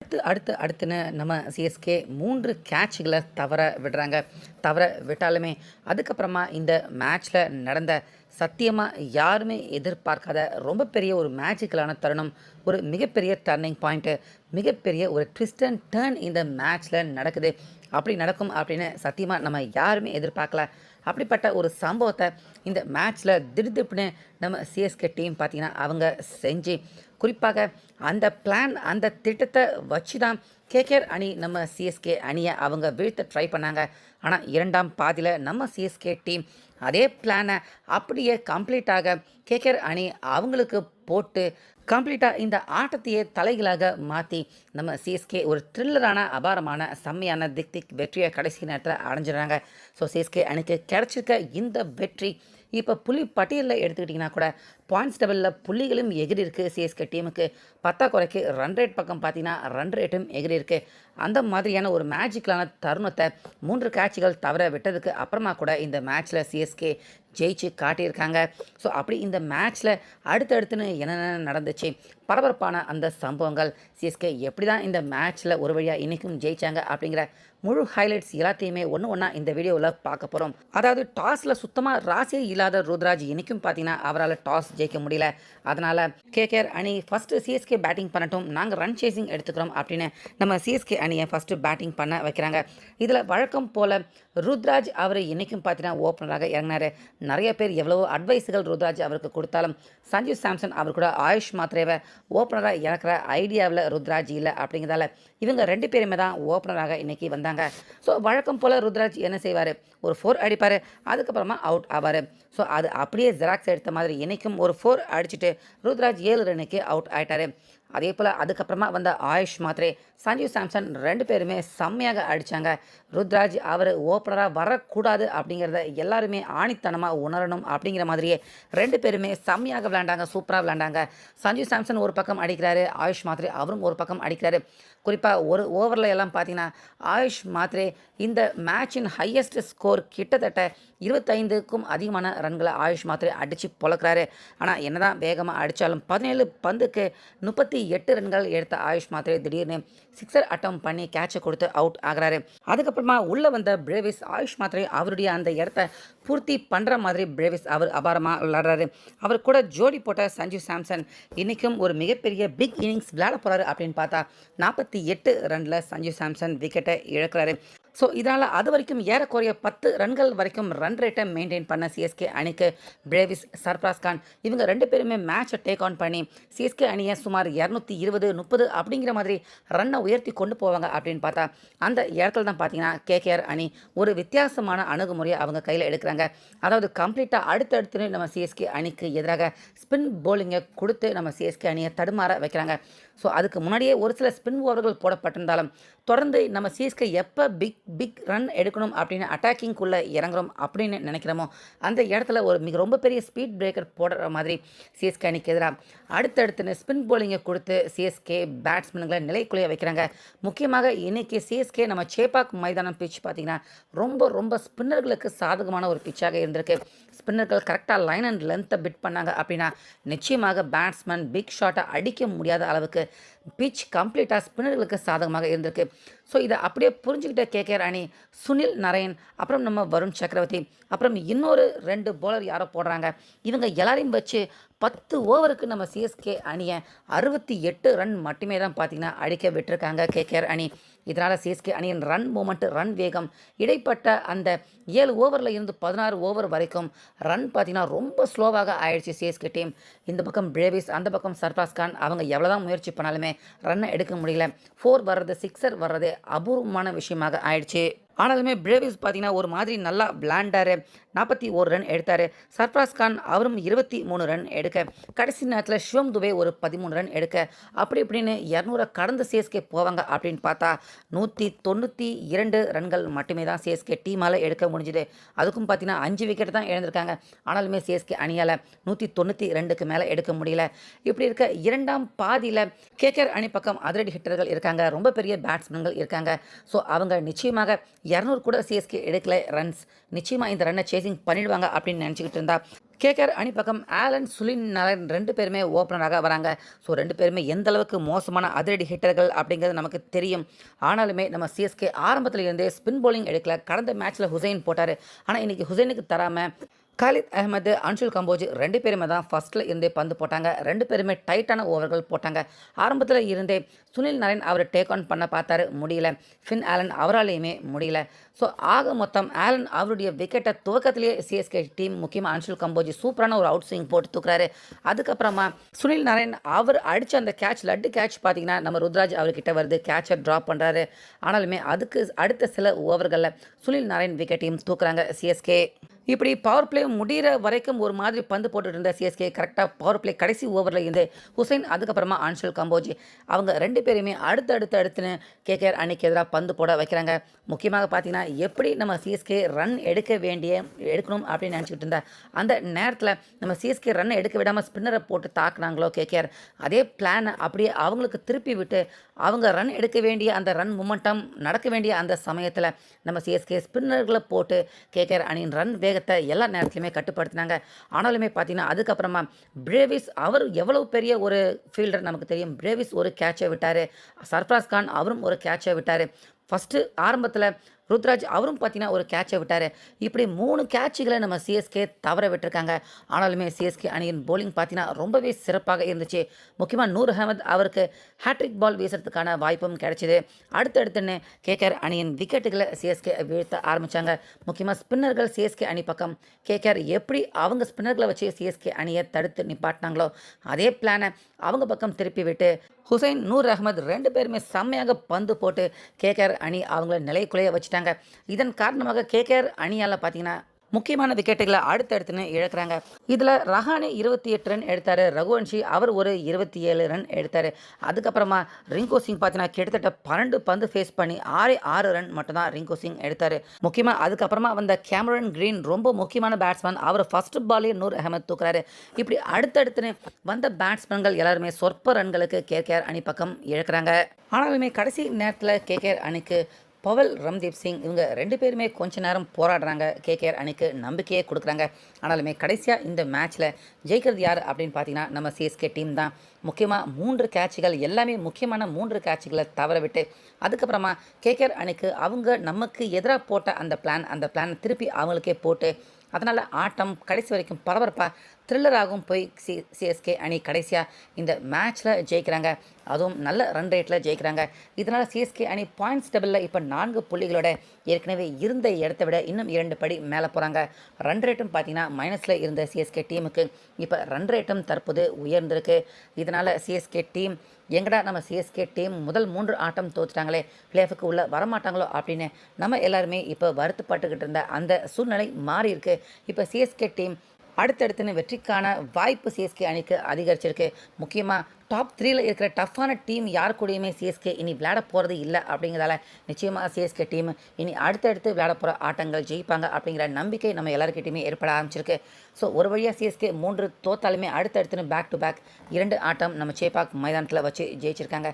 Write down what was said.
அடுத்துன்னு நம்ம சிஎஸ்கே 3 கேட்ச்கள தவற விடுறாங்க. தவற விட்டாலுமே, அதுக்கப்புறமா இந்த மேட்ச்ல நடந்த சத்தியமா யாருமே எதிர்பார்க்காத ரொம்ப பெரிய ஒரு மேஜிக்கலான தருணம், ஒரு மிகப்பெரிய டர்னிங் பாயிண்ட்டு, மிகப்பெரிய ஒரு ட்விஸ்ட் அண்ட் டர்ன் இந்த மேட்ச்ல நடக்குது. அப்படி நடக்கும் அப்படின்னு சத்தியமா நம்ம யாருமே எதிர்பார்க்கல. அப்படிப்பட்ட ஒரு சம்பவத்த இந்த மேட்ச்ல திடுதிப்புன்னு நம்ம சிஎஸ்கே டீம் பார்த்தீங்கன்னா, அவங்க செஞ்சு குறிப்பாக அந்த பிளான் அந்த திட்டத்தை வச்சு தான் கேகேஆர் அணி நம்ம சிஎஸ்கே அணியை அவங்க வீழ்த்த ட்ரை பண்ணாங்க. ஆனால் இரண்டாம் பாதியில் நம்ம சிஎஸ்கே டீம் அதே பிளானை அப்படியே கம்ப்ளீட்டாக கேகேஆர் அணி அவங்களுக்கு போட்டு கம்ப்ளீட்டாக இந்த ஆட்டத்தையே தலைகளாக மாற்றி நம்ம சிஎஸ்கே ஒரு த்ரில்லரான அபாரமான செம்மையான திக் வெற்றியை கடைசி நேரத்தில் அடைஞ்சிடுறாங்க. ஸோ சிஎஸ்கே அணிக்கு கிடச்சிருக்க இந்த வெற்றி இப்போ புள்ளி பட்டியலில் எடுத்துக்கிட்டிங்கன்னா கூட பாயிண்ட்ஸ் டபுளில் புள்ளிகளும் எகிரி இருக்குது. சிஎஸ்கே டீமுக்கு பத்தாக்குறைக்கு ரன் ரேட் பக்கம் பார்த்தீங்கன்னா ரன் ரேட்டும் எகிரி இருக்குது. அந்த மாதிரியான ஒரு மேஜிக்கலான தருணத்தை 3 கேட்சுகள் தவிர விட்டதுக்கு அப்புறமா கூட இந்த மேட்ச்சில் சிஎஸ்கே ஜெயிச்சு காட்டியிருக்காங்க. ஸோ அப்படி இந்த மேட்ச்சில் அடுத்தடுத்துன்னு என்னென்ன நடந்துச்சு, பரபரப்பான அந்த சம்பவங்கள், சிஎஸ்கே எப்படி தான் இந்த மேட்ச்சில் ஒரு வழியாக இன்றைக்கும் ஜெயித்தாங்க அப்படிங்கிற முழு ஹைலைட்ஸ் எல்லாத்தையுமே ஒன்றா இந்த வீடியோவில் பார்க்க போகிறோம். அதாவது டாஸில் சுத்தமாக ராசியே இல்லாத ருத்ராஜ் இன்றைக்கும் பார்த்தீங்கன்னா அவரால் டாஸ் ஜெயிக்க முடியல. அதனால் கேகேஆர் அணி ஃபஸ்ட்டு சிஎஸ்கே பேட்டிங் பண்ணட்டும், நாங்கள் ரன் சேசிங் எடுத்துக்கிறோம் அப்படின்னு நம்ம சிஎஸ்கே அணியை ஃபஸ்ட்டு பேட்டிங் பண்ண வைக்கிறாங்க. இதில் வழக்கம் போல் ருத்ராஜ் அவர் இன்றைக்கும் பார்த்தீங்கன்னா ஓப்பனராக இறங்கினார். நிறைய பேர் எவ்வளவோ அட்வைஸுகள் ருத்ராஜ் அவருக்கு கொடுத்தாலும் சஞ்சு சாம்சன் அவர் கூட ஆயுஷ் மாத்ரேவை ஓப்பனராக இறக்குற ஐடியாவில் ருத்ராஜ் இல்லை. அப்படிங்கிறதால இவங்க 2 பேருமே தான் ஓப்பனராக இன்றைக்கி வந்தாங்க. ஸோ வழக்கம் போல் ருத்ராஜ் என்ன செய்வார், ஒரு 4 அடிப்பார், அதுக்கப்புறமா அவுட் ஆவார். ஸோ அது அப்படியே ஜெராக்ஸ் எடுத்த மாதிரி இன்றைக்கும் ஒரு 4 அடிச்சுட்டு ருத்ராஜ் 7 ரன்னுக்கு அவுட் ஆகிட்டார். அதே போல் அதுக்கப்புறமா வந்த ஆயுஷ் மாத்ரே, சஞ்சு சாம்சன் 2 பேருமே செம்மையாக அடித்தாங்க. ருத்ராஜ் அவர் ஓப்பனராக வரக்கூடாது அப்படிங்கிறத எல்லாருமே ஆணித்தனமாக உணரணும் அப்படிங்கிற மாதிரியே 2 பேருமே செம்மையாக விளையாண்டாங்க, சூப்பராக விளையாண்டாங்க. சஞ்சு சாம்சன் ஒரு பக்கம் அடிக்கிறாரு, ஆயுஷ் மாத்ரே அவரும் ஒரு பக்கம் அடிக்கிறாரு. குறிப்பாக ஒரு ஓவரில் எல்லாம் பார்த்தீங்கன்னா ஆயுஷ் மாத்ரே இந்த மேட்சின் ஹையஸ்ட் ஸ்கோர் கிட்டத்தட்ட 25க்கும் அதிகமான ரன்களை ஆயுஷ் மாத்ரே அடித்து பொழக்கிறாரு. ஆனால் என்னதான் வேகமாக அடித்தாலும் 17 பந்துக்கு 38 ரன்கள் எடுத்த ஆயுஷ் மாத்ரே திடீர்னு சிக்ஸர் அட்டம் பண்ணி கேட்சை கொடுத்து அவுட் ஆகிறாரு. அதுக்கப்புறமா உள்ளே வந்த பிரேவிஸ், ஆயுஷ் மாத்ரே அவருடைய அந்த இடத்த பூர்த்தி பண்ணுற மாதிரி பிரேவிஸ் அவர் அபாரமாக விளையாடுறாரு. அவர் கூட ஜோடி போட்ட சஞ்சு சாம்சன் இன்றைக்கும் ஒரு மிகப்பெரிய பிக் இன்னிங்ஸ் விளையாட போகிறாரு அப்படின்னு பார்த்தா 48 ரனில் சஞ்சு சாம்சன் விக்கெட்டை இழக்கிறாரு. ஸோ இதனால் அது வரைக்கும் ஏறக்குறைய 10 ரன்கள் வரைக்கும் ரன் ரேட்டை மெயின்டைன் பண்ண சிஎஸ்கே அணிக்கு பிரேவிஸ், சர்ஃப்ராஸ் கான் இவங்க 2 பேருமே மேட்சை டேக் ஆன் பண்ணி சிஎஸ்கே அணியை சுமார் 220, 30 அப்படிங்கிற மாதிரி ரன்னை உயர்த்தி கொண்டு போவாங்க அப்படின்னு பார்த்தா அந்த இடத்துல தான் பார்த்தீங்கன்னா கேகேஆர் அணி ஒரு வித்தியாசமான அணுகுமுறையை அவங்க கையில் எடுக்கிறாங்க. அதாவது கம்ப்ளீட்டாக அடுத்தடுத்துன்னு நம்ம சிஎஸ்கே அணிக்கு எதிராக ஸ்பின் போலிங்கை கொடுத்து நம்ம சிஎஸ்கே அணியை தடுமாற வைக்கிறாங்க. ஸோ அதுக்கு முன்னாடியே ஒரு சில ஸ்பின் ஓவர்கள் போடப்பட்டிருந்தாலும் தொடர்ந்து நம்ம சிஎஸ்கே எப்போ பிக் ரன் எடுக்கணும் அப்படின்னு அட்டாக்கிங்குள்ளே இறங்குறோம் அப்படின்னு நினைக்கிறோமோ அந்த இடத்துல ஒரு ரொம்ப பெரிய ஸ்பீட் பிரேக்கர் போடுற மாதிரி சிஎஸ்கே அணிக்கு எதிராக அடுத்தடுத்துன்னு ஸ்பின் போலிங்கை கொடுத்து சிஎஸ்கே பேட்ஸ்மேன்களை நிலைக்குலைய வைக்கிறாங்க. முக்கியமாக இன்றைக்கி சிஎஸ்கே நம்ம சேப்பாக் மைதானம் பிச் பார்த்திங்கன்னா ரொம்ப ஸ்பின்னர்களுக்கு சாதகமான ஒரு பிச்சாக இருந்திருக்கு. ஸ்பின்னர்கள் கரெக்டாக லைன் அண்ட் லென்த்தை பிட் பண்ணாங்க அப்படின்னா நிச்சயமாக பேட்ஸ்மேன் பிக் ஷாட்டை அடிக்க முடியாத அளவுக்கு பிச் கம்ப்ளீட்டாக ஸ்பின்னர்களுக்கு சாதகமாக இருந்திருக்கு. ஸோ இதை அப்படியே புரிஞ்சுக்கிட்ட கேகேஆர் அணி சுனில் நரேன், அப்புறம் நம்ம வருண் சக்கரவர்த்தி, அப்புறம் இன்னொரு 2 போலர் யாரோ போடுறாங்க. இவங்க எல்லாரையும் வச்சு 10 ஓவருக்கு நம்ம சிஎஸ்கே அணியை 68 ரன் மட்டுமே தான் பார்த்தீங்கன்னா அடிக்க விட்டுருக்காங்க கேகேஆர் அணி. இதனால் சிஎஸ்கே அணியின் ரன் மூமெண்ட், ரன் வேகம், இடைப்பட்ட அந்த 7 ஓவரில் இருந்து 16 ஓவர் வரைக்கும் ரன் பார்த்தீங்கன்னா ரொம்ப ஸ்லோவாக ஆயிடுச்சு சிஎஸ்கே டீம். இந்த பக்கம் பிரேவிஸ், அந்த பக்கம் சர்ஃப்ராஸ் கான் அவங்க எவ்வளோதான் முயற்சி பண்ணாலுமே ரன்னை எடுக்க முடியல. 4 வர்றது, சிக்ஸர் வர்றது அபூர்வமான விஷயமாக ஆயிடுச்சு. ஆனாலுமே பிரேவிஸ் பார்த்தீங்கன்னா ஒரு மாதிரி நல்லா விளையாண்டார், 41 ரன் எடுத்தார். சர்ஃப்ராஸ் கான் அவரும் 23 ரன் எடுக்க, கடைசி நேரத்தில் சிவம் துபே ஒரு 13 ரன் எடுக்க, அப்படி இப்படின்னு 200 கடந்து சிஎஸ்கே போவாங்க அப்படின்னு பார்த்தா 192 ரன்கள் மட்டுமே தான் சிஎஸ்கே டீமால் எடுக்க முடிஞ்சுது. அதுக்கும் பார்த்தீங்கன்னா 5 விக்கெட் தான் இழந்திருக்காங்க. ஆனாலுமே சிஎஸ்கே அணியால் 192க்கு மேலே எடுக்க முடியல. இப்படி இருக்க இரண்டாம் பாதியில் கேகேஆர் அணி பக்கம் அதிரடி ஹிட்டர்கள் இருக்காங்க, ரொம்ப பெரிய பேட்ஸ்மேன்கள் இருக்காங்க. ஸோ அவங்க நிச்சயமாக 200 கூட சிஎஸ்கே எடுக்கல ரன்ஸ், நிச்சயமாக இந்த ரன்னை சேசிங் பண்ணிடுவாங்க அப்படின்னு நினச்சிக்கிட்டு இருந்தா கேகேஆர் அணி பக்கம் ஆலன், சுனில் நரேன் 2 பேருமே ஓப்பனராக வராங்க. ஸோ 2 பேருமே எந்த அளவுக்கு மோசமான அதிரடி ஹிட்டர்கள் அப்படிங்கிறது நமக்கு தெரியும். ஆனாலுமே நம்ம சிஎஸ்கே ஆரம்பத்தில் இருந்தே ஸ்பின் பவுலிங் எடுக்கல. கடந்த மேட்ச்சில் ஹுசைன் போட்டார். ஆனால் இன்னைக்கு ஹுசைனுக்கு தராமல் காலித் அகமது, அன்ஷுல் கம்போஜ் 2 பேருமே தான் ஃபர்ஸ்ட்டில் இருந்தே பந்து போட்டாங்க. 2 பேருமே டைட்டான ஓவர்கள் போட்டாங்க. ஆரம்பத்தில் இருந்தே சுனில் நரேன் அவர் டேக் ஆன் பண்ண பார்த்தாரு, முடியல. ஃபின் ஆலன் அவராலையுமே முடியல. ஸோ ஆக மொத்தம் ஆலன் அவருடைய விக்கெட்டை துவக்கத்திலேயே சிஎஸ்கே டீம் முக்கியமாக அன்ஷுல் கம்போஜ் சூப்பரான ஒரு அவுட் ஸ்விங் போட்டு தூக்குறாரு. அதுக்கப்புறமா சுனில் நரேன் அவர் அடித்த அந்த கேட்ச், லட்டு கேட்ச் பார்த்தீங்கன்னா நம்ம ருத்ராஜ் அவர்கிட்ட வருது, கேட்சை ட்ராப் பண்ணுறாரு. ஆனாலுமே அதுக்கு அடுத்த சில ஓவர்களில் சுனில் நரேன் விக்கெட்டையும் தூக்குறாங்க சிஎஸ்கே. இப்படி பவர் பிளே முடிகிற வரைக்கும் ஒரு மாதிரி பந்து போட்டுட்டு இருந்த சிஎஸ்கே கரெக்டாக பவர் பிளே கடைசி ஓவரில் இருந்து ஹுசைன், அதுக்கப்புறமா அன்ஷுல் கம்போஜ் அவங்க 2 பேருமே அடுத்துன்னு கேகேஆர் அணிக்கு எதிராக பந்து போட வைக்கிறாங்க. முக்கியமாக பார்த்தீங்கன்னா எப்படி நம்ம சிஎஸ்கே ரன் எடுக்கணும் அப்படின்னு நினச்சிக்கிட்டு இருந்த அந்த நேரத்தில் நம்ம சிஎஸ்கே ரன் எடுக்க விடாமல் ஸ்பின்னரை போட்டு தாக்குனாங்களோ கேகேஆர், அதே பிளானை அப்படியே அவங்களுக்கு திருப்பி விட்டு அவங்க ரன் எடுக்க வேண்டிய அந்த ரன் மூமெண்டம் நடக்க வேண்டிய அந்த சமயத்தில் நம்ம சிஎஸ்கே ஸ்பின்னர்களை போட்டு கேகேஆர் அணியின் ரன் வேகத்தை எல்லா நேரத்துலையுமே கட்டுப்படுத்தினாங்க. ஆனாலுமே பார்த்தீங்கன்னா அதுக்கப்புறமா பிரேவிஸ் அவர் எவ்வளவு பெரிய ஒரு ஃபீல்டர் நமக்கு தெரியும். பிரேவிஸ் ஒரு கேட்சை விட்டார், சர்ஃப்ராஸ் கான் அவரும் ஒரு கேட்சை விட்டார். ஃபஸ்ட்டு ஆரம்பத்தில் ருத்ராஜ் அவரும் பார்த்தீங்கன்னா ஒரு கேட்சை விட்டார். இப்படி 3 கேட்சுகளை நம்ம சிஎஸ்கே தவற விட்டுருக்காங்க. ஆனாலுமே சிஎஸ்கே அணியின் போலிங் பார்த்தீங்கன்னா ரொம்பவே சிறப்பாக இருந்துச்சு. முக்கியமாக நூர் அகமது அவருக்கு ஹேட்ரிக் பால் வீசுறதுக்கான வாய்ப்பும் கிடைச்சிது. அடுத்தடுத்துன்னு கேகேஆர் அணியின் விக்கெட்டுகளை சிஎஸ்கே வீழ்த்த ஆரம்பித்தாங்க. முக்கியமாக ஸ்பின்னர்கள் சிஎஸ்கே அணி பக்கம் கேகேஆர் எப்படி அவங்க ஸ்பின்னர்களை வச்சு சிஎஸ்கே அணியை தடுத்து நிப்பாட்டினாங்களோ அதே பிளானை அவங்க பக்கம் திருப்பி விட்டு ஹுசைன், நூர் அகமது 2 பேருமே செம்மையாக பந்து போட்டு கேகேஆர் அணி அவங்கள நிலைக்குலைய வச்சுட்டாங்க. இதன் காரணமாக கேகேஆர் அணியால் பார்த்தீங்கன்னா முக்கியமான விக்கெட்டுகளை அடுத்தடுத்துன்னு இழக்கிறாங்க. இதில் ரஹானே 28 ரன் எடுத்தார், ரகுவன்ஷி அவர் ஒரு 27 ரன் எடுத்தார். அதுக்கப்புறமா ரிங்கு சிங் பார்த்தீங்கன்னா கிட்டத்தட்ட 12 பந்து ஃபேஸ் பண்ணி 6 ரன் மட்டும்தான் ரிங்கு சிங் எடுத்தார். முக்கியமாக அதுக்கப்புறமா வந்த கேமரன் கிரீன் ரொம்ப முக்கியமான பேட்ஸ்மேன், அவர் ஃபர்ஸ்ட் பாலே நூர் அகமது தூக்குறாரு. இப்படி அடுத்தடுத்துன்னு வந்த பேட்ஸ்மேன்கள் எல்லாருமே சொற்ப ரன்களுக்கு கேகேஆர் அணி பக்கம் இழக்கிறாங்க. ஆனாலுமே கடைசி நேரத்தில் கேகேஆர் அணிக்கு பவல், ரம்தீப் சிங் இவங்க 2 பேருமே கொஞ்ச நேரம் போராடுறாங்க, கேகேஆர் அணிக்கு நம்பிக்கையே கொடுக்குறாங்க. ஆனாலுமே கடைசியாக இந்த மேட்ச்சில் ஜெயிக்கிறது யார் அப்படின்னு பார்த்தீங்கன்னா நம்ம சிஎஸ்கே டீம் தான். முக்கியமாக 3 கேட்சுகள் எல்லாமே முக்கியமான 3 கேட்சுகளை தவற விட்டு அதுக்கப்புறமா கேகேஆர் அணிக்கு அவங்க நமக்கு எதிராக போட்ட அந்த பிளானை திருப்பி அவங்களுக்கே போட்டு அதனால் ஆட்டம் கடைசி வரைக்கும் பரபரப்பாக த்ரில்லராகவும் போய் சிஎஸ்கே அணி கடைசியாக இந்த மேட்ச்சில் ஜெயிக்கிறாங்க. அதுவும் நல்ல ரன் ரேட்டில் ஜெயிக்கிறாங்க. இதனால் சிஎஸ்கே அணி பாயிண்ட்ஸ் டேபிளில் இப்போ 4 புள்ளிகளோட ஏற்கனவே இருந்த இடத்த விட இன்னும் 2 படி மேலே போகிறாங்க. ரன் ரேட்டும் பார்த்தீங்கன்னா மைனஸில் இருந்த சிஎஸ்கே டீமுக்கு இப்போ ரன் ரேட்டும் தற்போது உயர்ந்திருக்கு. இதனால் சிஎஸ்கே டீம் எங்கடா நம்ம சிஎஸ்கே டீம் முதல் 3 ஆட்டம் தோற்றுட்டாங்களே, பிளேஆஃபுக்கு உள்ள வரமாட்டாங்களோ அப்படின்னு நம்ம எல்லாருமே இப்போ வருத்தப்பட்டுக்கிட்டு இருந்த அந்த சூழ்நிலை மாறி இருக்கு. இப்போ சிஎஸ்கே டீம் அடுத்தடுத்துன்னு வெற்றிக்கான வாய்ப்பு சிஎஸ்கே அணிக்கு அதிகரிச்சிருக்கு. முக்கியமாக டாப் 3ல் இருக்கிற டஃப்பான டீம் யார் கூடயுமே சிஎஸ்கே இனி விளையாட போகிறது இல்லை. அப்படிங்கிறதால நிச்சயமாக சிஎஸ்கே டீம் இனி அடுத்தடுத்து விளையாட போகிற ஆட்டங்கள் ஜெயிப்பாங்க அப்படிங்கிற நம்பிக்கை நம்ம எல்லாருக்கிட்டையுமே ஏற்பட ஆரம்பிச்சிருக்கு. ஸோ ஒரு வழியாக சிஎஸ்கே 3 தோத்தாலுமே அடுத்தடுத்துன்னு பேக் டு பேக் 2 ஆட்டம் நம்ம சேப்பாக் மைதானத்தில் வச்சு ஜெயிச்சிருக்காங்க.